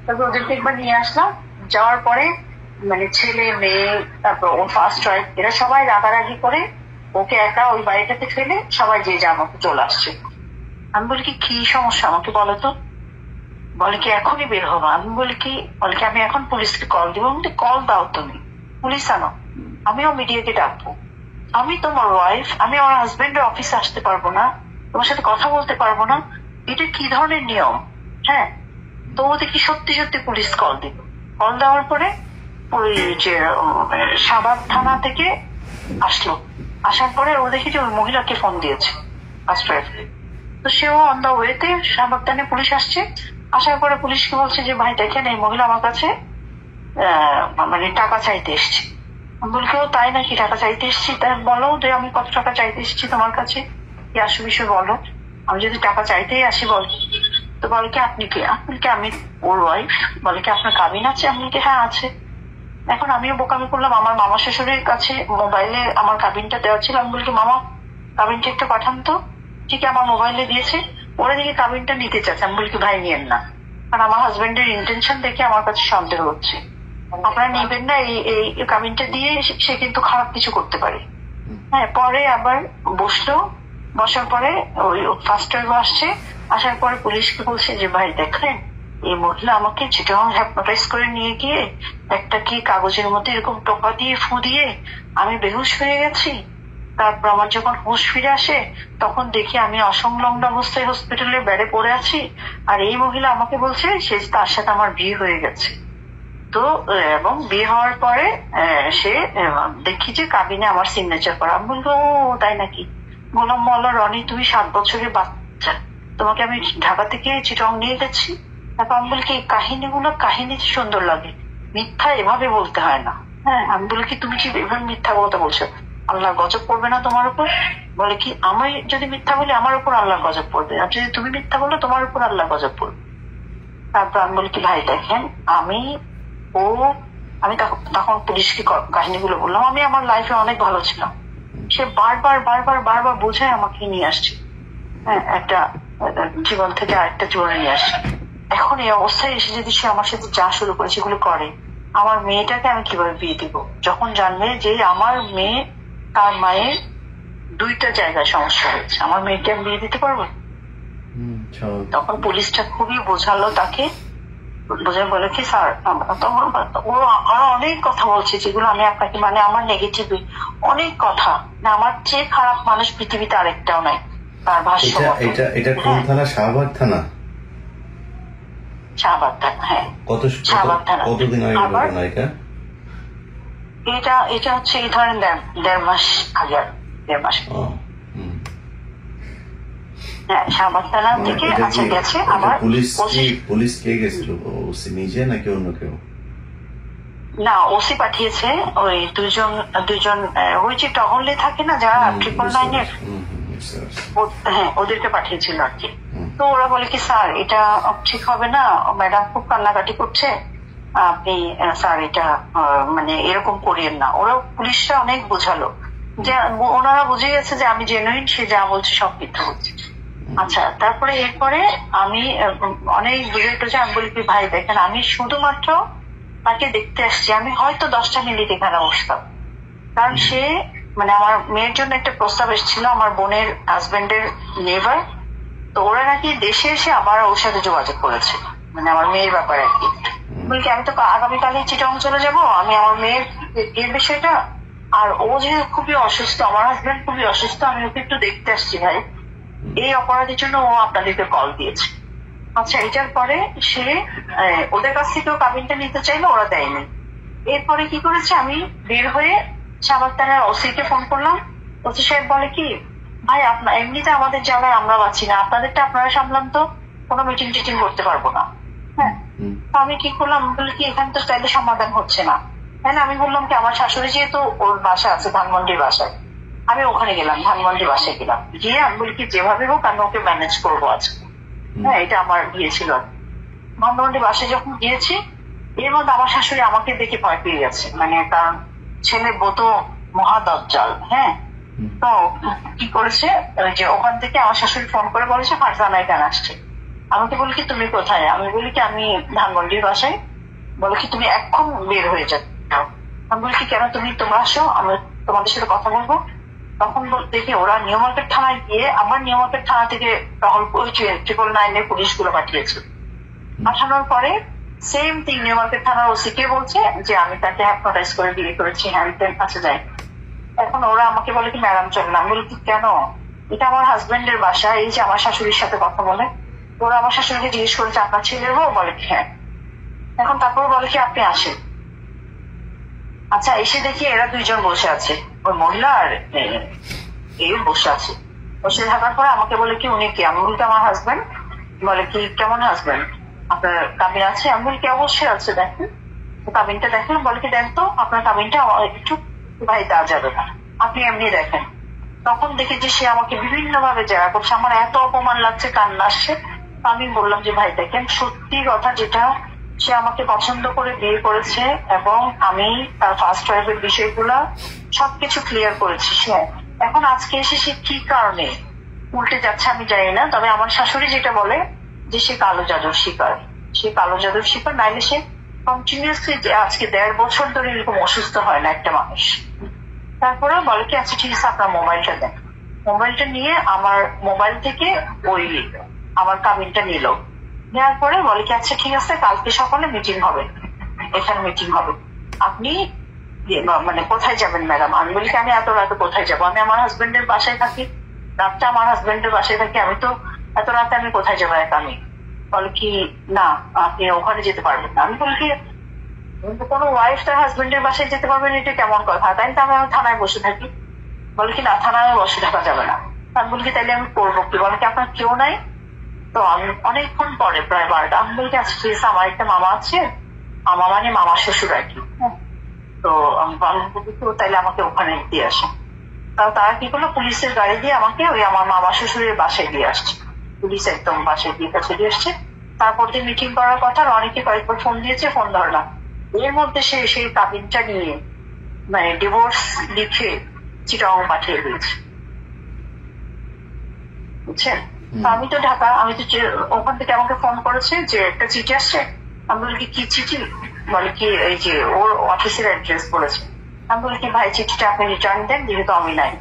তবে ওদেরকে একবার নিয়ে আসলাম। যাওয়ার পরে মানে ছেলে মেয়ে তারপর ওর ফার্স্ট ওয়াইফ এরা সবাই রাগারাগি করে ওকে একা ওই বাড়িটাতে ফেলে সবাই যে যা মতো চলে আসছে। আমি বলি কি সমস্যা আমাকে বলো তো? বলে কি এখনই বের হবো। আমি বলি কি, বলে কি আমি এখন পুলিশকে কল দিব। কল দাও, তুমি পুলিশ আনো, আমিও মিডিয়াকে ডাকবো। আমি তোমার ওয়াইফ, আমি আমার হাজবেন্ডের অফিসে আসতে পারবো না, তোমার সাথে কথা বলতে পারবো না, এটা কি ধরনের নিয়ম? হ্যাঁ, তো ও দেখি সত্যি সত্যি পুলিশ কল দিব। কল দেওয়ার পরে ওই যে শাহবাগ থানা থেকে আসলো, আসার পরে ও দেখি যে ওই মহিলাকে ফোন দিয়েছে ফার্স্ট ওয়াইফকে। তো সেও অন দা ওয়েতে শাহবাগ থানায় পুলিশ আসছে। আসার পরে পুলিশকে বলছে যে ভাই দেখেন এই মহিলা আমার কাছে মানে টাকা চাইতে এসছে। আমি বলি কেউ তাই নাকি, টাকা চাইতে এসছি? তাই বলো যে আমি কত টাকা চাইতে এসছি তোমার কাছে, কি আসু বিষয় বলো, আমি যদি টাকা চাইতেই আসি বল। তো বলে কি আপনি কে? আপনি কি? আমি ওর ওয়াইফ। বলে কি আপনার কাবিন আছে? আমি কি হ্যাঁ আছে। এখন আমিও বোকামি করলাম, আমার মামা শ্বশুরের কাছে মোবাইলে আমার কাবিনটা দেওয়া ছিল। আমি বলি মামা কাবিনটা একটু পাঠান তো। ঠিক আমার মোবাইলে দিয়েছে, ওরা দিকে কাবিনটা নিতে চাচ্ছে। আমি বলি কি ভাই নিয়েন না, কারণ আমার হাজবেন্ডের ইন্টেনশন দেখে আমার কাছে সন্দেহ হচ্ছে, আপনারা নেবেন না, এই কাবিনটা দিয়ে সে কিন্তু খারাপ কিছু করতে পারে। হ্যাঁ, পরে আবার বসলো, বসার পরে ওই ফার্স্ট ওয়াইফ আসছে। আসার পরে পুলিশকে বলছে যে ভাই দেখেন এই মহিলা আমাকে চিটাগাং হ্যাপনোটাইজ করে নিয়ে গিয়ে একটা কি কাগজের মধ্যে এরকম টোকা দিয়ে ফু দিয়ে আমি বেহুশ হয়ে গেছি। তারপর আমার যখন হুঁশ ফিরে আসে তখন দেখি আমি অসংলগ্ন অবস্থায় হসপিটালের বেডে পড়ে আছি, আর এই মহিলা আমাকে বলছে সে তার সাথে আমার বিয়ে হয়ে গেছে। তো এবং বিয়ে হওয়ার পরে সে দেখি যে কাবিনে আমার সিগনেচার করা। আমি বলবো তাই নাকি? গোলাম মোল্লা রনি, তুমি 7 বছরের বাচ্চা, তোমাকে আমি ঢাকা থেকে চিটাগাং নিয়ে গেছি। তারপর আমি বলি কি এই কাহিনী সুন্দর লাগে, মিথ্যা এভাবে বলতে হয় না। হ্যাঁ, আমি বলি কি তুমি কি এভাবে মিথ্যা কথা বলছো, আল্লাহ গজব পড়বে না তোমার উপর? বলে কি আমি যদি মিথ্যা বলি আমার উপর আল্লাহ গজব পড়বে, আর যদি তুমি মিথ্যা বলো তোমার উপর আল্লাহ গজব পড়বে। তারপর আমি বলি কি ভাই দেখেন আমি তখন পুলিশকে কাহিনীগুলো বললাম। আমি আমার লাইফে অনেক ভালো ছিলাম, সে বারবার বোঝায় আমাকে নিয়ে আসছে। হ্যাঁ, একটা জীবন থেকে আরেকটা জীবনে নিয়ে আসছে। এখন এই অবস্থায় এসে যদি সে আমার সাথে যা শুরু করে সেগুলো করে, আমার মেয়েটাকে আমি কিভাবে বিয়ে দিব? যখন জানবে যে আমার মেয়ে তার মায়ের 2টা জায়গায় সমস্যা হয়েছে, আমার মেয়েকে আমি বিয়ে দিতে পারবো? তখন পুলিশটা খুবই বোঝালো তাকে, বোঝায় বলে কি স্যার ও আরো অনেক কথা বলছে যেগুলো আমি আপনাকে মানে আমার নেগেটিভ অনেক কথা, না আমার চেয়ে খারাপ মানুষ পৃথিবীতে আরেকটাও নাই। তার ভাষ্য এটা কোন থানা? শাহবাগ থানা? শাহবাগ থানা, হ্যাঁ শাহবাগ থানা। কতদিন আগে ঘটনা এটা? এটা হচ্ছে এই ধরেন 1.5 মাস আগে, 1.5 মাস। হ্যাঁ, শাহবাগ থানা থেকে আচ্ছা গেছে আমার। পুলিশ কে গেছিল? ওসি নিজে নাকি অন্য কেউ? না, ওসি পাঠিয়েছে। ওই দুজন ওই যে টহলে থাকে না যারা 999-এর, হ্যাঁ ওদেরকে পাঠিয়েছিল আর কি। তো ওরা বলে কি স্যার এটা ঠিক হবে না, ম্যাডাম খুব কান্নাকাটি করছে, আপনি স্যার এটা মানে এরকম করিয়েন না। ওরা পুলিশরা অনেক বোঝালো, যে ওনারা বুঝে গেছে যে আমি জেনুইন, সে যা বলছে সব মিথ্যা বলছে। আচ্ছা, তারপরে এরপরে আমি অনেক বুঝে টুঝে আমি বলি কি ভাই দেখেন আমি শুধুমাত্র তাকে দেখতে আসছি, আমি হয়তো 10টা মিনিট এখানে বসতাম, কারণ সে মানে আমার মেয়ের জন্য একটা প্রস্তাব এসেছিল আমার বোনের হাজবেন্ডের নেভার। তো ওরা নাকি দেশে এসে আবার ওর সাথে যোগাযোগ করেছে, মানে আমার মেয়ের ব্যাপারে আর কি। বলি আমি তো আগামীকালে চিটাগাং চলে যাব, আমি আমার মেয়ের বিয়ের বিষয়টা, আর ও যে খুবই অসুস্থ, আমার হাজবেন্ড খুবই অসুস্থ, আমি ওকে একটু দেখতে আসছি ভাই, এই অপরাধের জন্য ও আপনাদেরকে কল দিয়েছে। আচ্ছা, এটার পরে সে ওদের কাছ থেকেও কাবিনটা নিতে চাইলো, ওরা দেয়নি। এরপরে কি করেছে, আমি বের হয়ে শাহবাগ থানার ওসিকে ফোন করলাম। ওসি সাহেব বলে কি ভাই আপনার এমনিতে আমাদের জায়গায় আমরা পাচ্ছি না, আপনাদেরটা আপনারা সামলান তো, কোনো মিটিং টিটিং করতে পারবো না। হ্যাঁ, আমি কি করলাম, বলি কি এখানে তো চাইলে সমাধান হচ্ছে না। হ্যাঁ, আমি বললাম কি আমার শাশুড়ি যেহেতু ওর বাসা আছে ধানমন্ডির বাসায়, আমি ওখানে গেলাম, ধানমন্ডির বাসায় গেলাম, গিয়ে আমি বলি কি যেভাবে হোক আমি ওকে ম্যানেজ করবো আজকে। হ্যাঁ, এটা আমার বিয়ে ছিল। ধানমন্ডির বাসায় যখন গিয়েছি, এর মধ্যে আমার শাশুড়ি আমাকে দেখে ভয় পেয়ে গেছে, মানে কারণ ছেলে বউ তো মহাদজ্জাল। হ্যাঁ, তো কি করেছে, ওই যে ওখান থেকে আমার শাশুড়ি ফোন করে বলেছে ফারজানা এখানে আসছে। আমাকে বলি কি তুমি কোথায়? আমি বলি কি আমি ধানমন্ডির বাসায়। বলে কি তুমি এখন বের হয়ে যাও। আমি বলি কি কেন, তোমরা আসো, আমি তোমাদের সাথে কথা বলবো। তখন দেখি ওরা নিউ মার্কেট থানায় গিয়ে আমার নিউ মার্কেট থানা থেকে টহল 999 পুলিশগুলো পাঠিয়েছে। পাঠানোর পরে সেম থিং নিউ মার্কেট থানার ওসি কে বলছে যে আমি তাকে হ্যাপনোটাইজ করে বিয়ে করেছি, হ্যান্ড কাছে যায়। এখন ওরা আমাকে বলে কি ম্যাডাম চলে না। আমি বলি কি কেন, এটা আমার হাজবেন্ডের বাসা, এই যে আমার শাশুড়ির সাথে কথা বলে। ওরা আমার শাশুড়িকে জিজ্ঞেস করেছে আপনার ছেলের বউ? বলে কি হ্যাঁ। এখন তারপর বলে কি আপনি আসেন। আচ্ছা, এসে দেখি এরা দুইজন বসে আছে, ওই মহিলা আর এই বসে আছে। বসে থাকার পরে আমাকে বলে কি উনি কি? আমি বলতে আমার হাজবেন্ড। বলে কি কেমন হাজবেন্ড, আপনার কাবিন আছে? আমি বলি কি অবশ্যই আছে, দেখেন কাবিনটা দেখেন। বলে কি দেখ তো আপনার কাবিনটা একটু ভাই দেওয়া যাবে না, আপনি এমনি দেখেন। তখন দেখি যে সে আমাকে বিভিন্ন ভাবে জেরা করছে, আমার এত অপমান লাগছে, কান্না আসছে। আমি বললাম যে ভাই দেখেন সত্যি কথা, যেটা সে আমাকে পছন্দ করে বিয়ে করেছে এবং আমি তার ফার্স্ট ওয়াইফের বিষয়গুলা সবকিছু ক্লিয়ার করেছি। সে এখন আজকে এসে সে কি কারণে উল্টে যাচ্ছে আমি জানি না। তবে আমার শাশুড়ি যেটা বলে যে সে কালো জাদুর শিকার, সে কালো জাদুর শিকার, নাইলে সে কন্টিনিউসলি আজকে 1.5 বছর ধরে এরকম অসুস্থ হয় না একটা মানুষ। তারপরে বলে কি আচ্ছা ঠিক আছে আপনার মোবাইলটা দেন। মোবাইলটা নিয়ে আমার মোবাইল থেকে ওই আমার কাবিনটা নিল। নেওয়ার পরে বলে কি আচ্ছা ঠিক আছে কালকে সকালে মিটিং হবে, এখানে মিটিং হবে, আপনি মানে কোথায় যাবেন ম্যাডাম? আমি বলি কি আমি এত রাতে কোথায় যাবো, আমি আমার হাজবেন্ডের বাসায় থাকি, রাতটা আমার হাজবেন্ডের বাসায় থাকি, আমি তো এত রাতে আমি কোথায় যাবো একা? আমি বলে কি না আপনি ওখানে যেতে পারবেন না। আমি বলি কি কোনো ওয়াইফ তার হাজবেন্ডের বাসায় যেতে পারবেন, এটা কেমন কথা? তাই তো আমি থানায় বসে থাকি। বলে কি না থানায় বসে থাকা যাবে না। আমি বলি কি তাইলে আমি করবো কি? বলে কি আপনার কেউ নাই? তো আমি অনেকক্ষণ পরে প্রায় 12টা আমি বলি আচ্ছা ঠিক আছে আমার একটা মামা আছে, মামা মানে মামা শ্বশুর আর কি। তো আমি তাইলে আমাকে ওখানে দিয়ে আসে। তারা কি করলো, পুলিশের গাড়ি দিয়ে আমাকে ওই আমার মামা শ্বশুরের বাসায় দিয়ে আসছে। পুলিশ একদম বাসায় দিয়ে কাছে দিয়ে আসছে। তারপর দিয়ে মিটিং করার কথা, অনেকে কয়েকবার ফোন দিয়েছে, ফোন ধরলাম। এর মধ্যে সে সেই কাবিনটা নিয়ে মানে ডিভোর্স লিখে চিটাং পাঠিয়ে দিয়েছে, বুঝছেন? আমি তো ঢাকা, আমি তো ওখান থেকে আমাকে ফোন করেছে যে একটা চিঠি আসছে। আমি বলি কি চিঠি? বলে কি এই যে ওর অফিসের অ্যাড্রেস বলেছে। আমি বলি কি ভাই চিঠিটা আপনি রিটার্ন দেন, যেহেতু আমি নাই।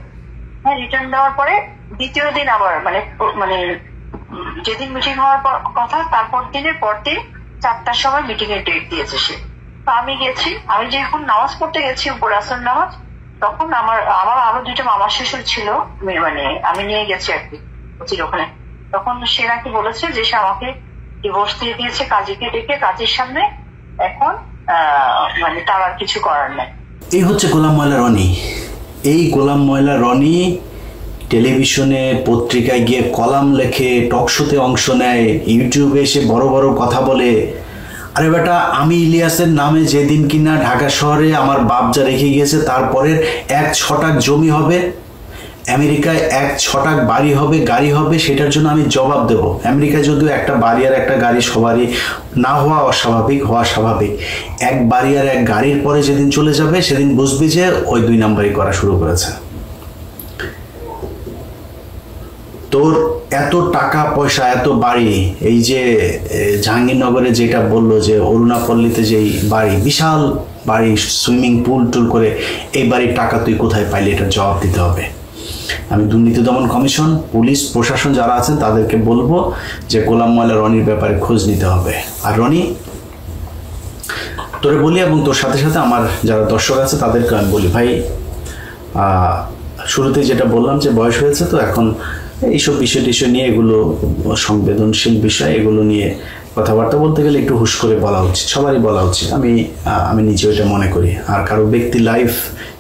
হ্যাঁ, রিটার্ন দেওয়ার পরে দ্বিতীয় দিন আবার মানে যেদিন মিটিং হওয়ার কথা তারপর দিনের পর দিন 4টার সময় মিটিং এর ডেট দিয়েছে সে। তো আমি গেছি, আমি যখন নামাজ পড়তে গেছি উপরে আসর নামাজ, তখন আমার আরো 2টা মামা শ্বশুর ছিল, মানে আমি নিয়ে গেছি আর কি ওখানে। তখন সে নাকি বলেছে যে সে আমাকে ডিভোর্স দিয়ে দিয়েছে কাজীকে ডেকে, কাজীর সামনে। এখন মানে তার আর কিছু করার নাই। এই হচ্ছে গোলাম ময়লা রনি। এই গোলাম ময়লা রনি টেলিভিশনে পত্রিকায় গিয়ে কলাম লেখে, টক শোতে অংশ নেয়, ইউটিউবে এসে বড় বড় কথা বলে। আরে বেটা, আমি ইলিয়াসের নামে যেদিন কিনা ঢাকা শহরে আমার বাপ যা রেখে গিয়েছে তারপরের 1 ছটাক জমি হবে, আমেরিকায় 1 ছটাক বাড়ি হবে, গাড়ি হবে, সেটার জন্য আমি জবাব দেব। আমেরিকায় যদিও একটা বাড়ি আর একটা গাড়ি সবারই না হওয়া অস্বাভাবিক, হওয়া স্বাভাবিক। 1 বাড়ি আর 1 গাড়ির পরে যেদিন চলে যাবে সেদিন বুঝবি যে ওই 2 নাম্বারই করা শুরু করেছে। তোর এত টাকা পয়সা, এত বাড়ি, এই যে জাহাঙ্গীরনগরে যেটা বললো যে অরুণাপল্লীতে যেই বাড়ি, বিশাল বাড়ি, সুইমিং পুল টুল করে, এই বাড়ির টাকা তুই কোথায় পাইলি? এটা জবাব দিতে হবে। আমি দুর্নীতি দমন কমিশন, পুলিশ প্রশাসন যারা আছেন তাদেরকে বলবো যে গোলাম ময়লা রনির ব্যাপারে খোঁজ নিতে হবে। আর রনি, তোরে বলি এবং তোর সাথে সাথে আমার যারা দর্শক আছে তাদেরকে আমি বলি, ভাই শুরুতে যেটা বললাম যে বয়স হয়েছে, তো এখন এইসব বিষয় নিয়ে, এগুলো সংবেদনশীল বিষয়, এগুলো নিয়ে কথাবার্তা বলতে গেলে একটু হুশ করে বলা উচিত, সবারই বলা উচিত। আমি নিজেও এটা মনে করি। আর কারো ব্যক্তি লাইফ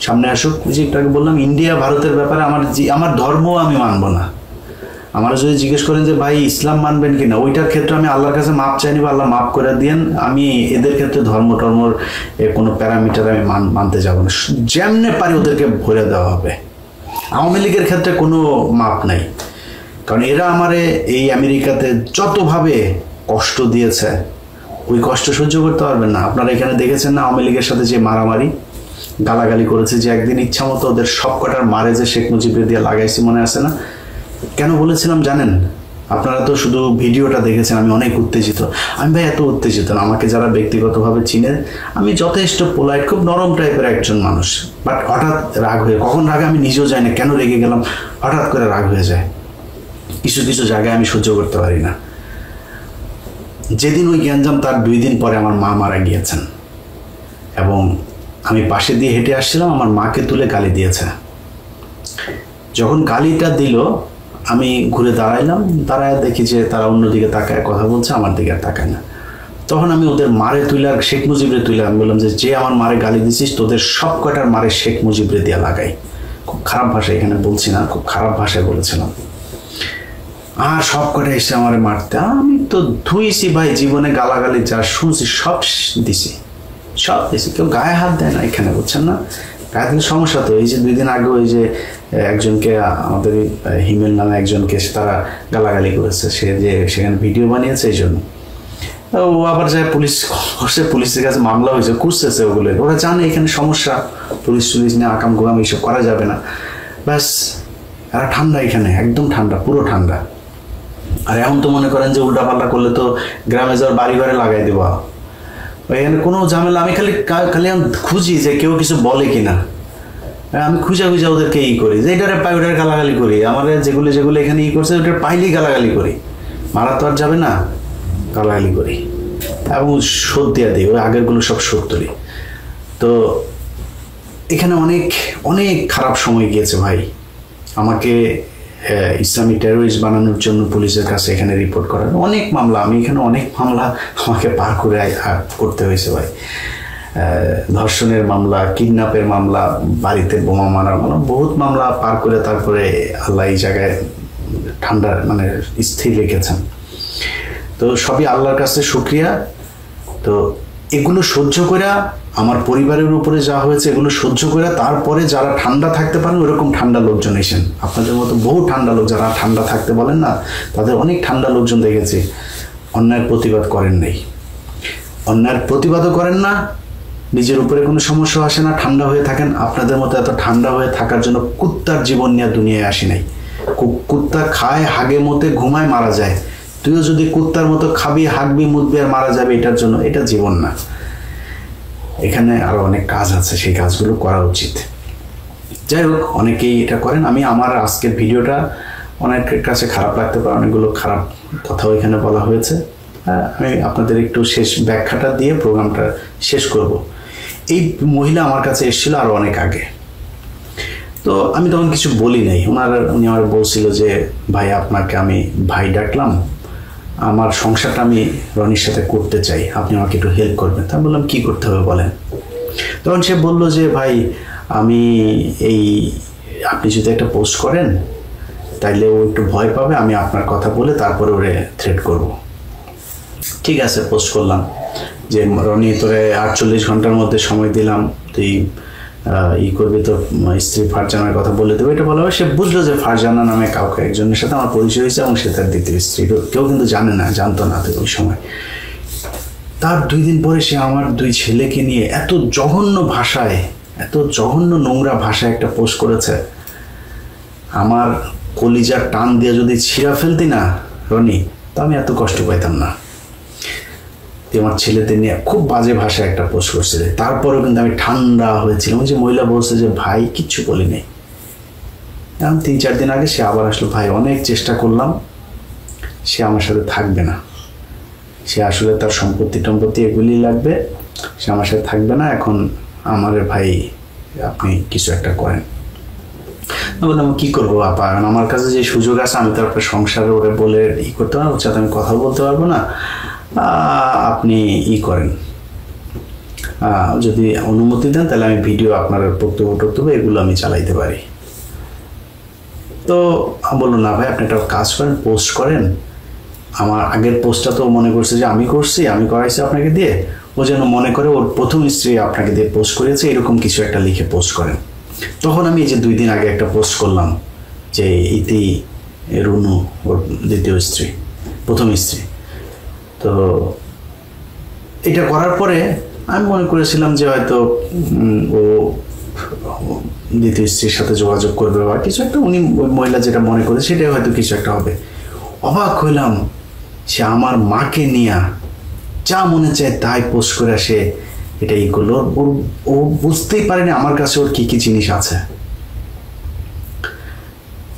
সামনে আসুক, যে একটু আগে বললাম ইন্ডিয়া ভারতের ব্যাপারে আমার ধর্ম আমি মানব না। আমরা যদি জিজ্ঞেস করেন যে ভাই ইসলাম মানবেন কিনা, ওইটার ক্ষেত্রে আমি আল্লাহর কাছে মাপ চাই নিব, আল্লাহ মাপ করে দিয়েন। আমি এদের ক্ষেত্রে ধর্মর কোনো প্যারামিটার আমি মানতে যাব না। যেমনে পারি ওদেরকে ভরে দেওয়া হবে। আওয়ামী লীগের ক্ষেত্রে কোনো মাপ নাই, কারণ এরা আমারে এই আমেরিকাতে যতভাবে কষ্ট দিয়েছে, ওই কষ্ট সহ্য করতে পারবেন না। আপনারা এখানে দেখেছেন না আওয়ামী লীগের সাথে যে মারামারি, গালাগালি করেছে যে একদিন ইচ্ছা মতো ওদের সব কটার মারে যে শেখ মুজিবের দিয়ে লাগাইছি, মনে আছে না? কেন বলেছিলাম জানেন? আপনারা তো শুধু ভিডিওটা দেখেছেন, আমি অনেক উত্তেজিত। আমি ভাই এত উত্তেজিত না, আমাকে যারা ব্যক্তিগতভাবে চিনে, আমি যথেষ্ট পোলাইট, খুব নরম টাইপের একজন মানুষ। বাট হঠাৎ রাগ হয়ে, কখন রাগে আমি নিজেও জানি না, কেন রেগে গেলাম, হঠাৎ করে রাগ হয়ে যায়। কিছু কিছু জায়গায় আমি সহ্য করতে পারি না। যেদিন ওই গ্যাঞ্জাম, তার 2 দিন পরে আমার মা মারা গিয়েছেন, এবং আমি পাশে দিয়ে হেঁটে আসছিলাম, আমার মাকে তুলে গালি দিয়েছে। যখন গালিটা দিল আমি ঘুরে দাঁড়াইলাম, দাঁড়ায় দেখি যে তারা অন্যদিকে তাকায় কথা বলছে, আমার দিকে আর তাকায় না। তখন আমি ওদের মারে তুলে আর শেখ মুজিবরে তুলে আমি বললাম যে আমার মারে গালি দিছিস, তোদের সব কটার মারে শেখ মুজিবরে দিয়ে লাগাই। খুব খারাপ ভাষা এখানে বলছি না, খুব খারাপ ভাষায় বলেছিলাম। আর সব কটা এসে আমার মারতে, আমি তো ধুইছি ভাই, জীবনে গালাগালি যা শুনছি সব দিছি, সব দিছি। কেউ গায়ে হাত দেয় না এখানে, বুঝছেন না? গায়ে দিলে সমস্যা তো। এই যে 2 দিন আগে ওই যে একজনকে, আমাদের হিমেল নামে একজনকে তারা গালাগালি করেছে, সে যে সেখানে ভিডিও বানিয়েছে, এই জন্য ও আবার যায় পুলিশ করছে, পুলিশের কাছে মামলা হয়েছে, খুঁজতেছে ওগুলো। ওরা জানে এখানে সমস্যা, পুলিশ নিয়ে আকাম গোকাম এইসব করা যাবে না। ব্যাস, এরা ঠান্ডা, এখানে একদম ঠান্ডা, পুরো ঠান্ডা। আর এখন তো মনে করেন যে উল্টাপাল্টা করলে তো গ্রামে যাওয়ার বাড়ি ঘরে লাগাই দেবো, এখানে কোনো ঝামেলা। আমি খালি খুঁজি যে কেউ কিছু বলে কিনা, আমি খুঁজা ওদেরকে করি যে এটারে পাই, ওটার গালাগালি করি। আমার যেগুলো এখানে করছে ওটার পাইলেই গালাগালি করি, মারা তো আর যাবে না, গালাগালি করি এবং শোধ দিয়ে দিই, ওই আগেরগুলো সব শোধ তুলি। তো এখানে অনেক অনেক খারাপ সময় গিয়েছে ভাই। আমাকে ইসলামিক টেরোরিস্ট বানানোর জন্য পুলিশের কাছে এখানে রিপোর্ট করার অনেক মামলা, আমি এখানে অনেক মামলা আমাকে পার করে করতে হয়েছে ভাই। ধর্ষণের মামলা, কিডন্যাপের মামলা, বাড়িতে বোমা মারার মামলা, বহুত মামলা পার করে তারপরে আল্লাহ এই জায়গায় ঠান্ডা মানে স্থির রেখেছেন। তো সবই আল্লাহর কাছে শুকরিয়া। তো এগুলো সহ্য করে, আমার পরিবারের উপরে যা হয়েছে এগুলো সহ্য করে, তারপরে যারা ঠান্ডা থাকতে পারেন ওরকম ঠান্ডা লোকজন এসেন। আপনাদের মতো বহু ঠান্ডা লোক যারা ঠান্ডা থাকতে বলেন না, তাদের অনেক ঠান্ডা লোকজন দেখেছি, অন্যায়ের প্রতিবাদ করেন নাই, অন্যায়ের প্রতিবাদও করেন না, নিজের উপরে কোনো সমস্যা আসে না, ঠান্ডা হয়ে থাকেন। আপনাদের মতো এত ঠান্ডা হয়ে থাকার জন্য কুত্তার জীবন নিয়ে দুনিয়ায় আসি নাই। কুত্তা খায়, হাগে মতে, ঘুমায়, মারা যায়। তুইও যদি কুত্তার মতো খাবি, হাগবি, মুতবি আর মারা যাবে এটার জন্য, এটা জীবন না। এখানে আরো অনেক কাজ আছে, সেই কাজগুলো করা উচিত। যাই হোক, অনেকেই এটা করেন। আমি আমার আজকের ভিডিওটা অনেকের কাছে খারাপ লাগতে পারে, অনেকগুলো খারাপ কথাও এখানে বলা হয়েছে। আমি আপনাদের একটু শেষ ব্যাখ্যাটা দিয়ে প্রোগ্রামটা শেষ করব। এই মহিলা আমার কাছে এসেছিল আরো অনেক আগে, তো আমি তখন কিছু বলি নাই। উনি আমার বলছিল যে ভাই, আপনাকে আমি ভাই ডাকলাম, আমার সংসারটা আমি রনির সাথে করতে চাই, আপনি আমাকে একটু হেল্প করবেন। তা বললাম কি করতে হবে বলেন। তখন সে বলল যে ভাই, আমি আপনি যদি একটা পোস্ট করেন তাইলে ও একটু ভয় পাবে, আমি আপনার কথা বলে তারপরে ওরে থ্রেট করব। ঠিক আছে, পোস্ট করলাম যে রনি, তোরে 48 ঘন্টার মধ্যে সময় দিলাম, তুই করবি, তো স্ত্রী ফারজানার কথা বলে দেবে, এটা বলা হয়। সে বুঝলো যে ফারজানা নামে কাউকে একজনের সাথে আমার পরিচয় হয়েছে, এবং সে তার দ্বিতীয় স্ত্রী। কেউ কিন্তু জানে না, জানতো না তো ওই সময়। তার 2 দিন পরে সে আমার 2 ছেলেকে নিয়ে এত জঘন্য ভাষায়, এত জঘন্য নোংরা ভাষায় একটা পোস্ট করেছে। আমার কলিজার টান দিয়ে যদি ছিঁড়া ফেলতি না রনি, তা আমি এত কষ্ট পাইতাম না। আমার ছেলেদের নিয়ে খুব বাজে ভাষায় একটা পোস্ট করছিল। তারপরেও কিন্তু আমি ঠান্ডা হয়েছিলাম। ওই যে মহিলা বলছে যে ভাই, কিচ্ছু বলি নাই। এখন 3-4 দিন আগে সে আবার আসলো, ভাই অনেক চেষ্টা করলাম, সে আমার সাথে থাকবে না, সে আসলে তার সম্পত্তি এগুলি লাগবে, সে আমার সাথে থাকবে না। এখন আমার ভাই, আপনি কিছু একটা করেন। বললাম কি করবো আপা, আমার কাছে যে সুযোগ আছে, আমি তো আপনার সংসারে ওরে বলে করতে পারবো, ওর সাথে আমি কথা বলতে পারবো না, আপনি করেন, যদি অনুমতি দেন তাহলে আমি ভিডিও, আপনার বক্তব্য এগুলো আমি চালাইতে পারি। তো বললো না ভাই, আপনি একটা কাজ করেন, পোস্ট করেন। আমার আগের পোস্টটা তো মনে করছে যে আমি করছি, আমি করাইছি আপনাকে দিয়ে, ও যেন মনে করে ওর প্রথম স্ত্রী আপনাকে দিয়ে পোস্ট করেছে, এরকম কিছু একটা লিখে পোস্ট করেন। তখন আমি এই যে 2 দিন আগে একটা পোস্ট করলাম যে ইতি রুনু ওর দ্বিতীয় স্ত্রী, প্রথম স্ত্রী। তো এটা করার পরে আমি মনে করেছিলাম যে হয়তো ও দ্বিতীয় স্ত্রীর সাথে যোগাযোগ করবে বা কিছু একটা, উনি ওই মহিলা যেটা মনে করে সেটাই হয়তো কিছু একটা হবে। অবাক হইলাম, সে আমার মাকে নিয়ে যা মনে চায় তাই পোস্ট করে সে এটাই করলো। ও বুঝতেই পারেনি আমার কাছে ওর কি কি জিনিস আছে।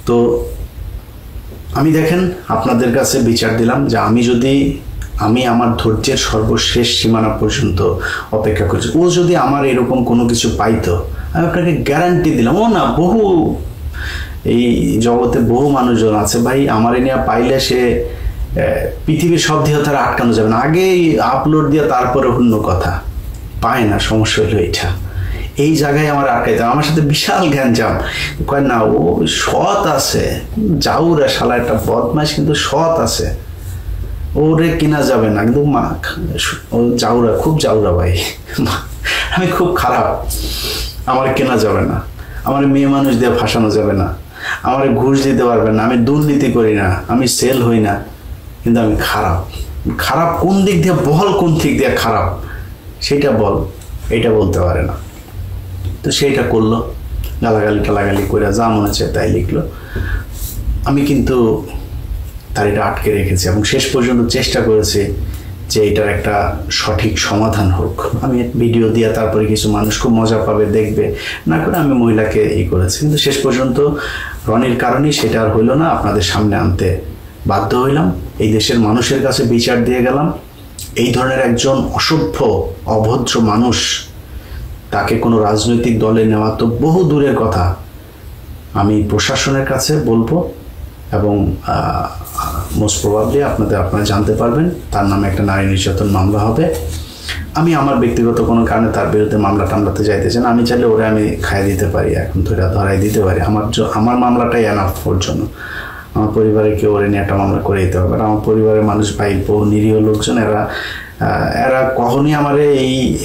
তো আমি দেখেন আপনাদের কাছে বিচার দিলাম যে আমি আমার ধৈর্যের সর্বশেষ সীমানা পর্যন্ত অপেক্ষা করছি। ও যদি আমার এরকম কোনো কিছু পাইতো, আমি আপনাকে গ্যারান্টি দিলাম, ও না বহু এই জগতে বহু মানুষজন আছে ভাই, আমার নিয়ে পাইলে সে পৃথিবীর সব দিয়ে তারা আটকানো যাবে না, আগেই আপলোড দিয়ে তারপরে অন্য কথা পায় না। সমস্যা হলো এটা, এই জায়গায় আমার আটকাইতে, আমার সাথে বিশাল জ্ঞানজাম। কয় না ও সৎ আছে, জাউরা শালা একটা বদমাইশ, কিন্তু সৎ আছে, ওরে কিনা যাবে না। কিন্তু মা ও জাউরা, খুব জাউরা ভাই, আমি খুব খারাপ, আমার কেনা যাবে না, আমার মেয়ে মানুষ দিয়ে ফাঁসানো যাবে না, আমার ঘুষ দিতে পারবে না, আমি দুর্নীতি করি না, আমি সেল হই না, কিন্তু আমি খারাপ। খারাপ কোন দিক দিয়ে বল, কোন দিক দিয়ে খারাপ সেটা বল, এটা বলতে পারে না। তো সেইটা করলো, গালাগালি করে যা মনে হচ্ছে তাই লিখলো। আমি কিন্তু তার এটা আটকে রেখেছি এবং শেষ পর্যন্ত চেষ্টা করেছি যে এটার একটা সঠিক সমাধান হোক। আমি ভিডিও দিয়ে তারপরে কিছু মানুষ খুব মজা পাবে, দেখবে, না করে আমি মহিলাকে করেছি। কিন্তু শেষ পর্যন্ত রনির কারণেই সেটা আর হইল না, আপনাদের সামনে আনতে বাধ্য হইলাম। এই দেশের মানুষের কাছে বিচার দিয়ে গেলাম। এই ধরনের একজন অসভ্য অভদ্র মানুষ, তাকে কোনো রাজনৈতিক দলে নেওয়া তো বহু দূরের কথা, আমি প্রশাসনের কাছে বলবো এবং মোস্ট প্রবাবলি আপনারা জানতে পারবেন তার নামে একটা নারী নির্যাতন মামলা হবে। আমি আমার ব্যক্তিগত কোনো কারণে তার বিরুদ্ধে মামলা টামলাতে চাইতে চাই না। আমি চাইলে ওরে আমি খাইয়ে দিতে পারি, এখন ধরাই দিতে পারি। আমার মামলাটাই এনাফ ওর জন্য। আমার পরিবারে কেউ ওরে নিয়ে একটা মামলা করে দিতে হবে। আর আমার পরিবারের মানুষ ভাই বহু নিরীহ লোকজন, এরা কখনই আমার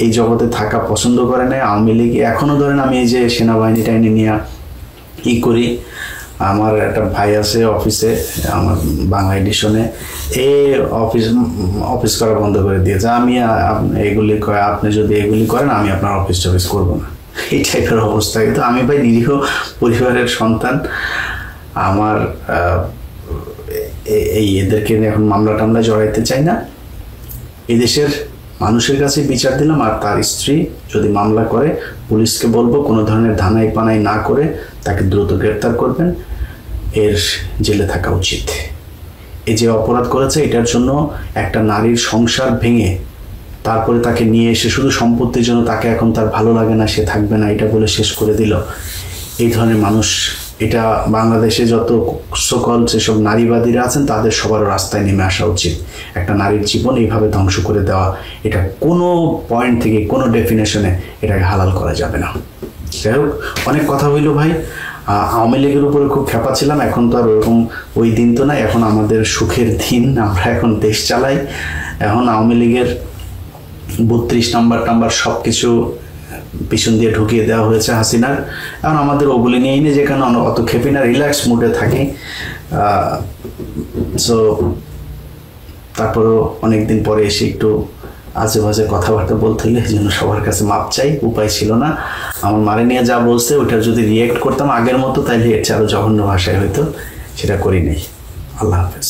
এই জগতে থাকা পছন্দ করে না। আওয়ামী লীগ এখনো ধরেন, আমি এই যে সেনাবাহিনী টাইনি নিয়ে করি, আমার একটা ভাই আছে অফিসে, আমার বাংলা এডিশনে, অফিস করা বন্ধ করে দিয়েছে। আমি আপনি যদি এগুলি করেন আমি আপনার অফিস করবো না, এই টাইপের অবস্থা। কিন্তু আমি ভাই নিরীহ পরিবারের সন্তান, আমার এদেরকে এখন মামলা টামলা জড়াইতে চাই না। এদেশের মানুষের কাছে বিচার দিলাম। আর তার স্ত্রী যদি মামলা করে, পুলিশকে বলবো কোনো ধরনের ধানাই পানাই না করে তাকে দ্রুত গ্রেপ্তার করবেন, এর জেলে থাকা উচিত। এই যে অপরাধ করেছে, এটার জন্য একটা নারীর সংসার ভেঙে তারপরে তাকে নিয়ে এসে শুধু সম্পত্তির জন্য তাকে এখন তার ভালো লাগে না, সে থাকবে না, এটা বলে শেষ করে দিল। এই ধরনের মানুষ, এটা বাংলাদেশে যত সকল যেসব নারীবাদীরা আছেন তাদের সবার রাস্তায় নেমে আসা উচিত। একটা নারীর জীবন এইভাবে ধ্বংস করে দেওয়া, এটা কোনো পয়েন্ট থেকে কোনো ডেফিনেশনে এটাকে হালাল করা যাবে না। যাই হোক, অনেক কথা হইল ভাই। আওয়ামী লীগের উপরে খুব খেপা ছিলাম, এখন তো আর ওরকম ওই দিন তো নাই, এখন আমাদের সুখের দিন, আমরা এখন দেশ চালাই। এখন আওয়ামী লীগের 32 নাম্বার সব কিছু পিছন দিয়ে ঢুকিয়ে দেওয়া হয়েছে হাসিনার। এখন আমাদের ওগুলি নিয়েই নেই, যেখানে অত খেপি না, রিল্যাক্স মুডে থাকি। সো তারপরেও অনেকদিন পরে এসে একটু আজে বাজে কথাবার্তা বলতে হলে এই জন্য সবার কাছে মাপ চাই, উপায় ছিল না। আমার মারে নিয়ে যা বলছে ওইটা যদি রিয়েক্ট করতাম আগের মতো, তাইলে এর চেয়ে আরো জঘন্য ভাষায় হয়তো, সেটা করি নাই। আল্লাহ হাফেজ।